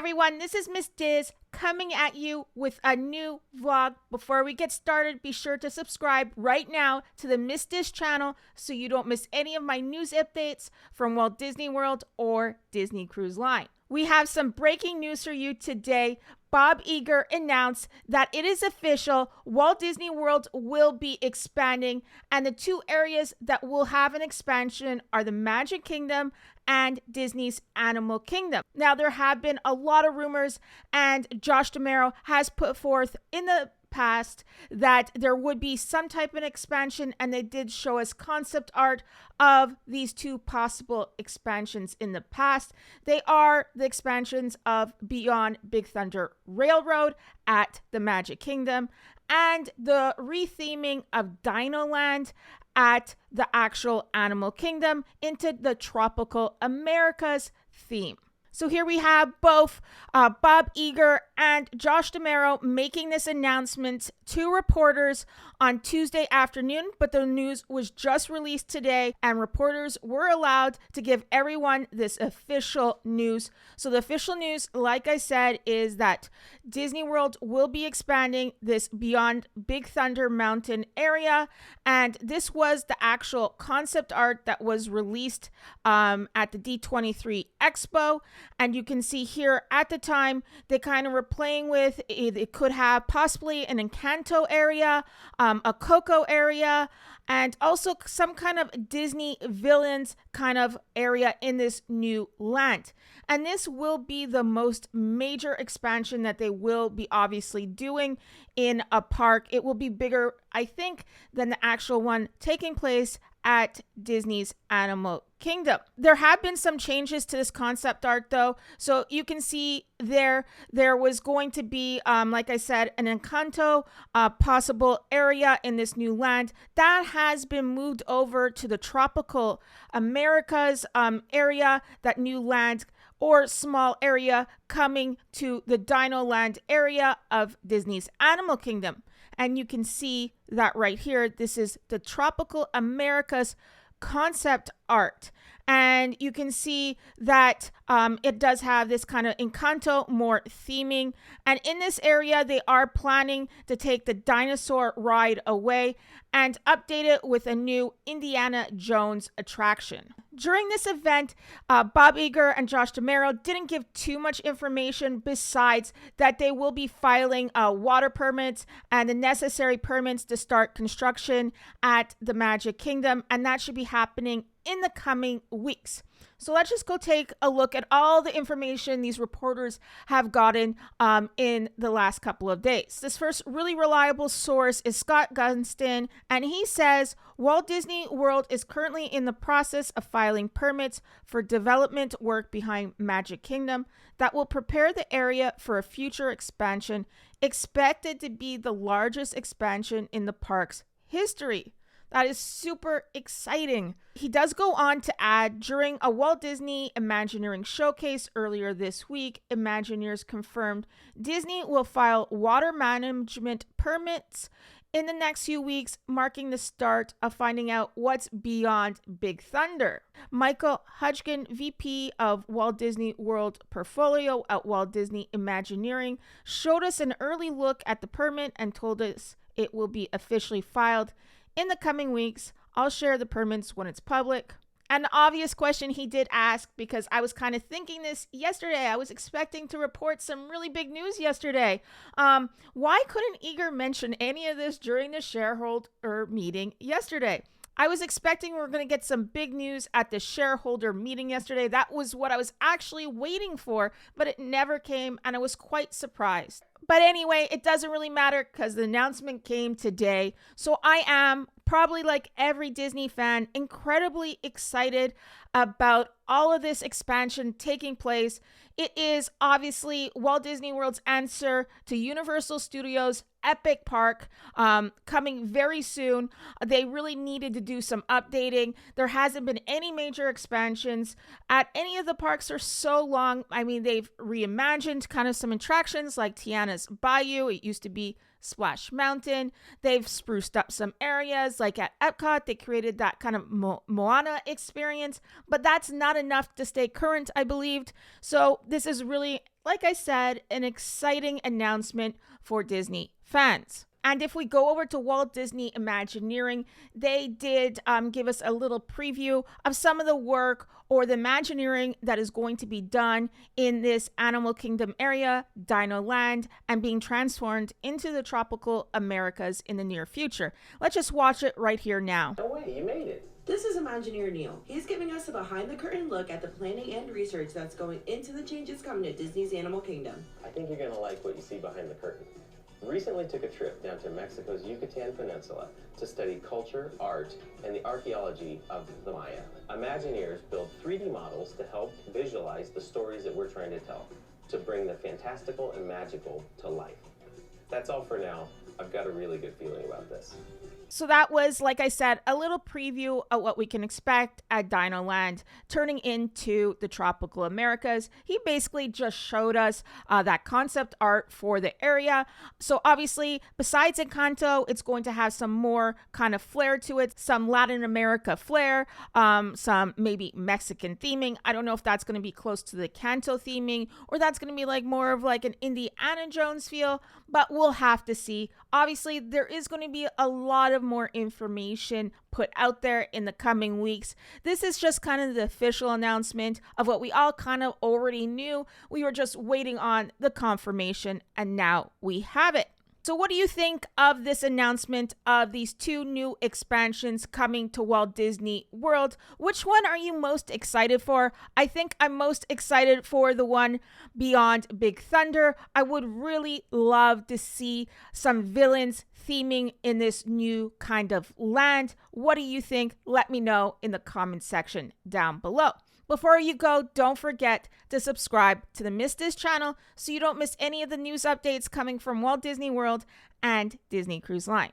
everyone, this is Miss Diz coming at you with a new vlog. Before we get started, be sure to subscribe right now to the Miss Diz channel so you don't miss any of my news updates from Walt Disney World or Disney Cruise Line. We have some breaking news for you today. Bob Iger announced that it is official, Walt Disney World will be expanding, and the two areas that will have an expansion are the Magic Kingdom and Disney's Animal Kingdom. Now, there have been a lot of rumors, and Josh D'Amaro has put forth in the past that there would be some type of expansion, and they did show us concept art of these two possible expansions in the past. They are the expansions of Beyond Big Thunder Railroad at the Magic Kingdom and the retheming of Dinoland at the actual Animal Kingdom into the Tropical Americas theme. So here we have both Bob Iger and Josh D'Amaro making this announcement to reporters on Tuesday afternoon, but the news was just released today and reporters were allowed to give everyone this official news. So the official news, like I said, is that Disney World will be expanding this Beyond Big Thunder Mountain area, and this was the actual concept art that was released at the D23 Expo. And you can see here at the time, they kind of were playing with, it could have possibly an Encanto area, a Coco area, and also some kind of Disney villains kind of area in this new land. And this will be the most major expansion that they will be obviously doing in a park. It will be bigger, I think, than the actual one taking place at Disney's Animal Kingdom. There have been some changes to this concept art though. So you can see there was going to be, like I said, an Encanto possible area in this new land. That has been moved over to the Tropical Americas area, that new land or small area coming to the Dinoland area of Disney's Animal Kingdom. And you can see that right here. This is the Tropical Americas concept art. And you can see that it does have this kind of Encanto more theming. And in this area, they are planning to take the dinosaur ride away and update it with a new Indiana Jones attraction. During this event, Bob Iger and Josh D'Amaro didn't give too much information besides that they will be filing water permits and the necessary permits to start construction at the Magic Kingdom, and that should be happening in the coming weeks. So let's just go take a look at all the information these reporters have gotten in the last couple of days. This first really reliable source is Scott Gunston, and he says Walt Disney World is currently in the process of filing permits for development work behind Magic Kingdom that will prepare the area for a future expansion expected to be the largest expansion in the park's history. That is super exciting. He does go on to add, during a Walt Disney Imagineering showcase earlier this week, Imagineers confirmed Disney will file water management permits in the next few weeks, marking the start of finding out what's beyond Big Thunder. Michael Hudgkin, VP of Walt Disney World Portfolio at Walt Disney Imagineering, showed us an early look at the permit and told us it will be officially filed in the coming weeks. I'll share the permits when it's public. An obvious question he did ask, because I was kind of thinking this yesterday. I was expecting to report some really big news yesterday. Why couldn't Iger mention any of this during the shareholder meeting yesterday? I was expecting we were going to get some big news at the shareholder meeting yesterday. That was what I was actually waiting for, but it never came, and I was quite surprised. But anyway, it doesn't really matter because the announcement came today. So I am, probably like every Disney fan, incredibly excited about all of this expansion taking place. It is obviously Walt Disney World's answer to Universal Studios' Epic Park, coming very soon. They really needed to do some updating. There hasn't been any major expansions at any of the parks for so long. I mean, they've reimagined kind of some attractions like Tiana's Bayou. It used to be Splash Mountain. They've spruced up some areas, like at Epcot. They created that kind of Moana experience, but that's not enough to stay current, I believed. So this is really like I said, an exciting announcement for Disney fans. And if we go over to Walt Disney Imagineering, they did give us a little preview of some of the work or the Imagineering that is going to be done in this Animal Kingdom area, Dinoland, and being transformed into the tropical Americas in the near future. Let's just watch it right here now. No way, you made it. This is Imagineer Neil. He's giving us a behind-the-curtain look at the planning and research that's going into the changes coming to Disney's Animal Kingdom. I think you're going to like what you see behind the curtain. Recently took a trip down to Mexico's Yucatan Peninsula to study culture, art, and the archaeology of the Maya. Imagineers build 3D models to help visualize the stories that we're trying to tell, to bring the fantastical and magical to life. That's all for now. I've got a really good feeling about this. So that was, like I said, a little preview of what we can expect at Dinoland turning into the tropical Americas. He basically just showed us that concept art for the area. So obviously, besides Encanto, it's going to have some more kind of flair to it, some Latin America flair, some maybe Mexican theming. I don't know if that's going to be close to the Canto theming or that's going to be like more of like an Indiana Jones feel, but we'll have to see. Obviously, there is going to be a lot of more information put out there in the coming weeks. This is just kind of the official announcement of what we all kind of already knew. We were just waiting on the confirmation, and now we have it. So what do you think of this announcement of these two new expansions coming to Walt Disney World? Which one are you most excited for? I think I'm most excited for the one beyond Big Thunder. I would really love to see some villains theming in this new kind of land. What do you think? Let me know in the comment section down below. Before you go, don't forget to subscribe to the Miss Diz channel so you don't miss any of the news updates coming from Walt Disney World and Disney Cruise Line.